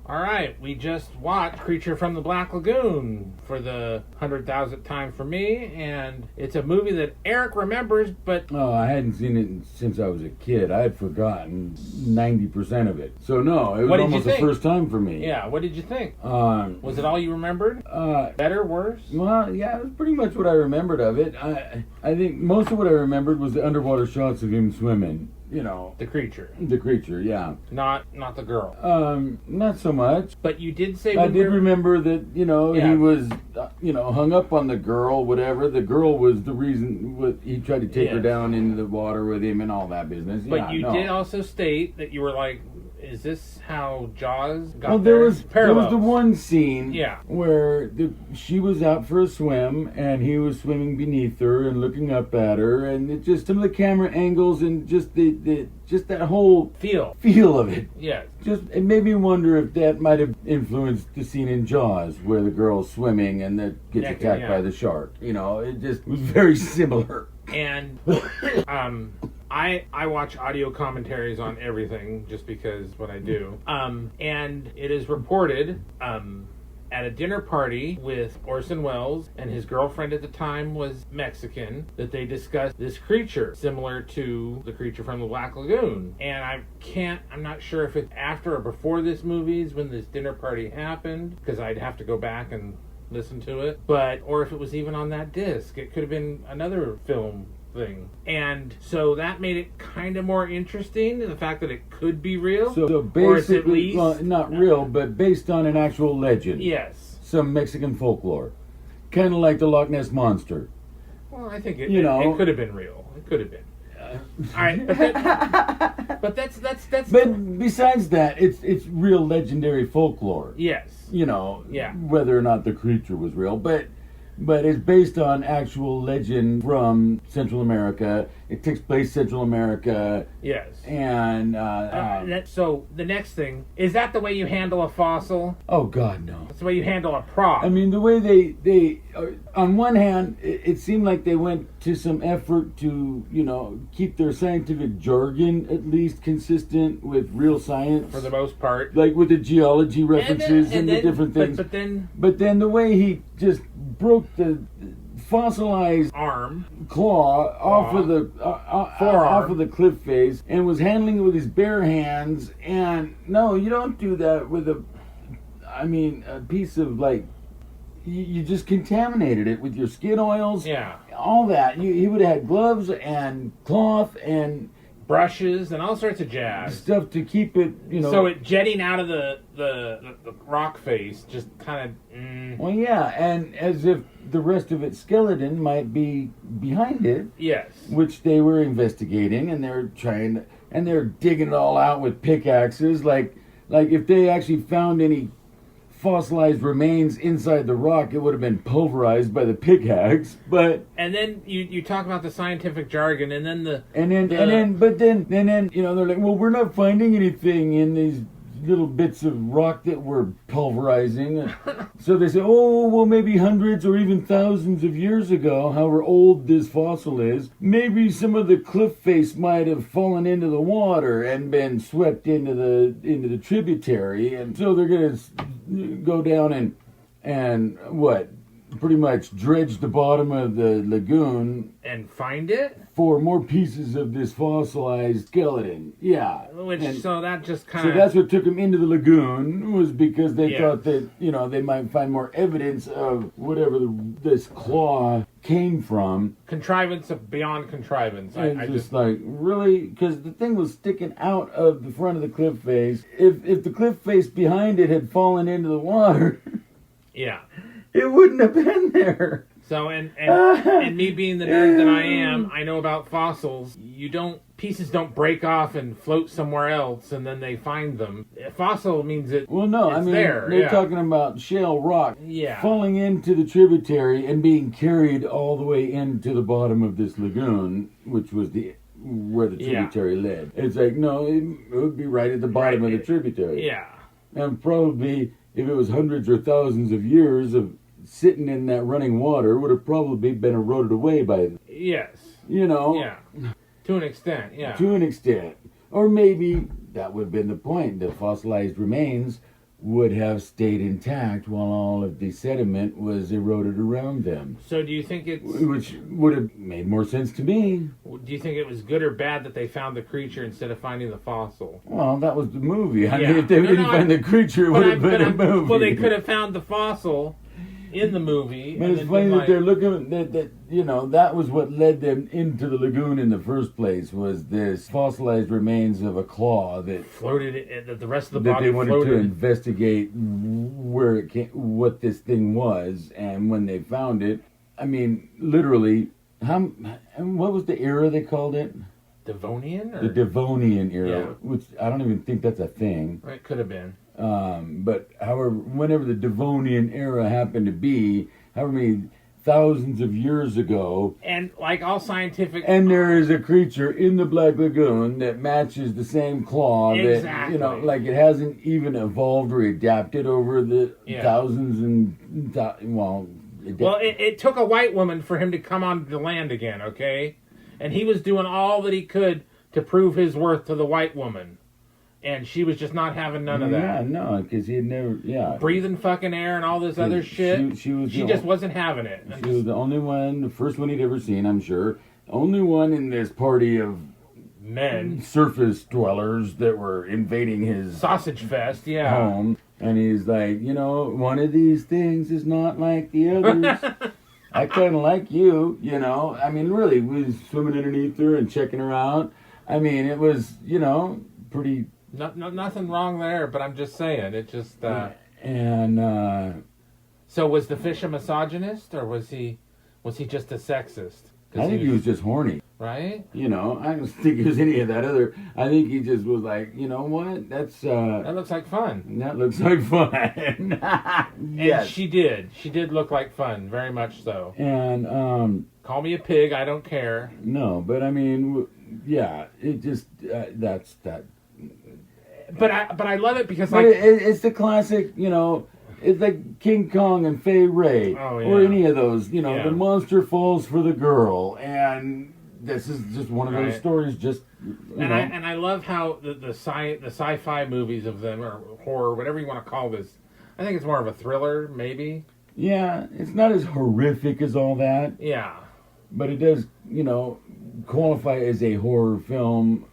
All right, we just watched Creature from the Black Lagoon for the 100,000th time for me, and it's a movie that Eric remembers, but... Oh, I hadn't seen it since I was a kid. I had forgotten 90% of it. So no, it was almost the first time for me. Yeah, what did you think? Was it all you remembered? Better, worse? Well, yeah, it was pretty much what I remembered of it. I think most of what I remembered was the underwater shots of him swimming. You know, the creature, yeah. Not the girl. Not so much. But you did say I did remember that. He was, hung up on the girl. Whatever. The girl was the reason. He tried to take her down into the water with him and all that business. But you did also state that you were like, is this how Jaws got well, there was the one scene where she was out for a swim and he was swimming beneath her and looking up at her, and it just some of the camera angles and just just that whole feel of it. Yeah. It made me wonder if that might have influenced the scene in Jaws where the girl's swimming and that gets attacked by the shark. It just was very similar. And I watch audio commentaries on everything just because what I do. And it is reported at a dinner party with Orson Welles and his girlfriend at the time was Mexican that they discussed this creature similar to the Creature from the Black Lagoon. And I'm not sure if it's after or before this movie's when this dinner party happened, because I'd have to go back and listen to it, or if it was even on that disc. It could have been another film thing. And so that made it kind of more interesting, the fact that it could be real. So basically, not real, but based on an actual legend. Yes. Some Mexican folklore. Kind of like the Loch Ness Monster. Well, I think it could have been real. It could have been. All right, but that's. But besides that, it's real legendary folklore. Yes. Whether or not the creature was real, but it's based on actual legend from Central America. It takes place Central America. Yes. And so the next thing, is that the way you handle a fossil? Oh God, no. That's the way you handle a prop. I mean, the way they on one hand, it seemed like they went to some effort to keep their scientific jargon at least consistent with real science for the most part, like with the geology references and the different things. But then the way he just broke the fossilized claw off of the off of the cliff face and was handling it with his bare hands. And no, you don't do that with a piece of you just contaminated it with your skin oils. Yeah, all that. He would have had gloves and cloth and brushes and all sorts of jazz stuff to keep it, so it jetting out of the rock face, just kind of. Well, yeah, and as if the rest of its skeleton might be behind it. Yes. Which they were investigating, and they're digging it all out with pickaxes, like if they actually found any fossilized remains inside the rock, it would have been pulverized by the pickaxe. But then you talk about the scientific jargon, and then they're like, well, we're not finding anything in these little bits of rock that we're pulverizing. So they say, oh, well, maybe hundreds or even thousands of years ago, however old this fossil is, maybe some of the cliff face might have fallen into the water and been swept into the tributary, and so they're gonna go down and pretty much dredge the bottom of the lagoon and find it for more pieces of this fossilized skeleton. Yeah. So that just kind of... So that's what took them into the lagoon, was because they thought that, they might find more evidence of whatever this claw came from. Contrivance beyond contrivance. I just really? Because the thing was sticking out of the front of the cliff face. If the cliff face behind it had fallen into the water... Yeah. It wouldn't have been there. So, and me being the nerd that I am, I know about fossils. Pieces don't break off and float somewhere else, and then they find them. A fossil means it. Well, no, it's there. They're talking about shale rock Yeah. falling into the tributary and being carried all the way into the bottom of this lagoon, which was where the tributary led. It's like, no, it would be right at the bottom of the tributary. Yeah. And probably, if it was hundreds or thousands of years of sitting in that running water, would have probably been eroded away by... Yes. Yeah. To an extent, yeah. To an extent. Or maybe that would have been the point. The fossilized remains would have stayed intact while all of the sediment was eroded around them. So do you think Which would have made more sense to me. Do you think it was good or bad that they found the creature instead of finding the fossil? Well, that was the movie. I Yeah. mean, if they didn't find the creature, it would have been a movie. Well, they could have found the fossil in the movie. But it's funny that they're looking that that was what led them into the lagoon in the first place, was this fossilized remains of a claw that floated. That the rest of the that body they wanted floated. to investigate where it came, what this thing was, and when they found it, I mean, literally, what was the era they called it? Devonian? Or? The Devonian era, Yeah. which I don't even think that's a thing. It could have been. But however, whenever the Devonian era happened to be, however many thousands of years ago, And like all scientific... and there is a creature in the Black Lagoon that matches the same claw Exactly. that, like it hasn't even evolved or adapted over the Yeah. thousands and, it took a white woman for him to come onto the land again, okay? And he was doing all that he could to prove his worth to the white woman. And she was just not having none of that. Yeah, no, because he had never, Breathing fucking air and all this other shit. She just wasn't having it. She was the only one, the first one he'd ever seen, I'm sure. Only one in this party of Men. surface dwellers that were invading his Sausage fest, yeah. home. And he's like, one of these things is not like the others. I kind of like you, I mean, really, we was swimming underneath her and checking her out. I mean, it was, pretty... Nothing wrong there, but I'm just saying, it just... So was the fish a misogynist, or was he just a sexist? I think he was just horny. Right? I don't think it was any of that other... I think he just was like, you know what, that's... That looks like fun. That looks like fun. Yes. And she did. She did look like fun, very much so. And, Call me a pig, I don't care. no, but I mean, yeah, it just, that's that... But I love it because, But like... it's the classic, it's like King Kong and Fay Ray, Oh, yeah. or any of those, Yeah. the monster falls for the girl, and this is just one of those Right. stories, just, I love how the sci-fi movies of them, or horror, whatever you want to call this, I think it's more of a thriller, maybe. yeah, it's not as horrific as all that, Yeah. but it does, qualify as a horror film,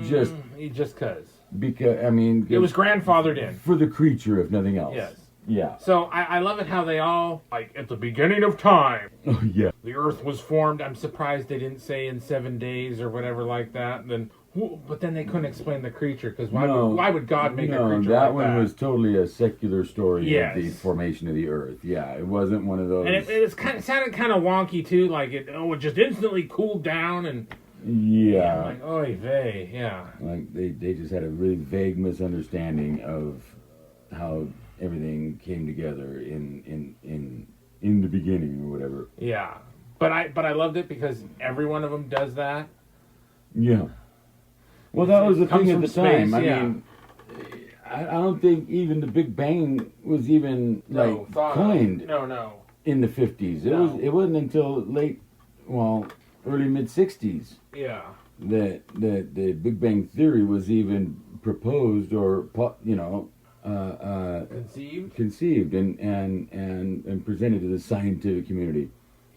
just because. because, I mean... It was grandfathered in. for the creature, if nothing else. Yes. Yeah. So I love it how they all, like, at the beginning of time, Oh, yeah. the earth was formed. I'm surprised they didn't say in 7 days or whatever like that. But then they couldn't explain the creature, because why would God make a creature that like one that? was totally a secular story Yes. of the formation of the earth. Yeah, it wasn't one of those... And it sounded kind of wonky, too, like it just instantly cooled down, and yeah. like, oy vey, yeah. Like, they just had a really vague misunderstanding of how everything came together in the beginning or whatever. Yeah. But I loved it because every one of them does that. Yeah. Well, that was the Comes thing at from the space, time. I yeah. mean, I don't think even the Big Bang was even coined No. in the 50s. No. It wasn't until early mid 60s Yeah. that the Big Bang theory was even proposed or conceived and presented to the scientific community.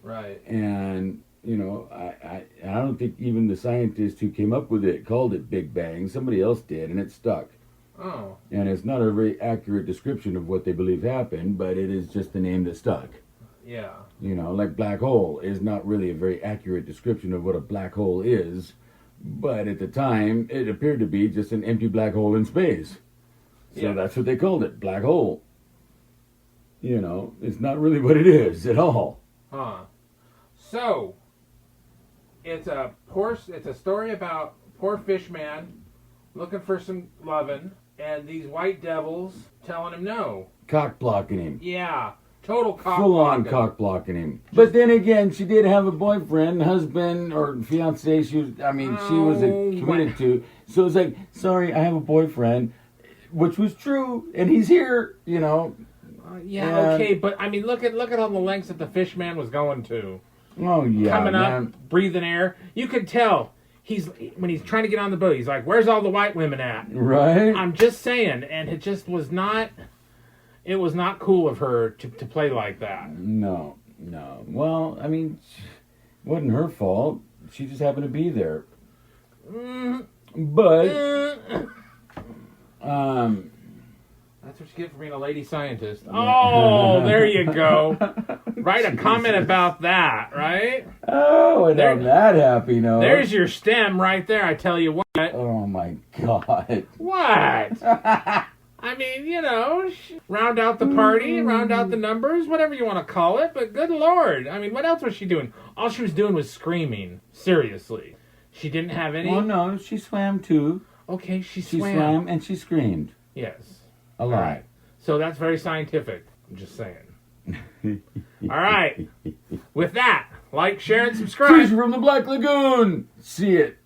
Right. And I don't think even the scientist who came up with it called it Big Bang. Somebody else did, and it stuck. Oh. And it's not a very accurate description of what they believe happened, but it is just the name that stuck. Yeah. Like black hole is not really a very accurate description of what a black hole is, but at the time it appeared to be just an empty black hole in space. So Yeah. that's what they called it, black hole. It's not really what it is at all. Huh. So, it's a story about poor fish man looking for some lovin', and these white devils telling him no. Cock blocking him. Yeah. Total cock Full on blocking. cock blocking him. But then again, she did have a boyfriend, husband, or fiance. She was committed to. So it's like, sorry, I have a boyfriend, which was true, and he's here. Yeah, And- okay, but I mean, look at all the lengths that the fish man was going to. Oh yeah, Coming man. up, breathing air. You could tell when he's trying to get on the boat, he's like, "Where's all the white women at?" Right? I'm just saying, and it just was not. It was not cool of her to play like that. No. Well, I mean, it wasn't her fault. She just happened to be there. But, that's what you get for being a lady scientist. Oh, there you go. Write a comment about that, right? Oh, and on that happy note. There's your stem right there, I tell you what. Oh, my God. What? I mean, round out the party, round out the numbers, whatever you want to call it, but good Lord. I mean, what else was she doing? All she was doing was screaming. Seriously. She didn't have any... Well, no, she swam too. Okay, she She swam. swam and she screamed. Yes. A lot. All right. So that's very scientific. I'm just saying. All right. With that, like, share, and subscribe. Creature from the Black Lagoon. See it.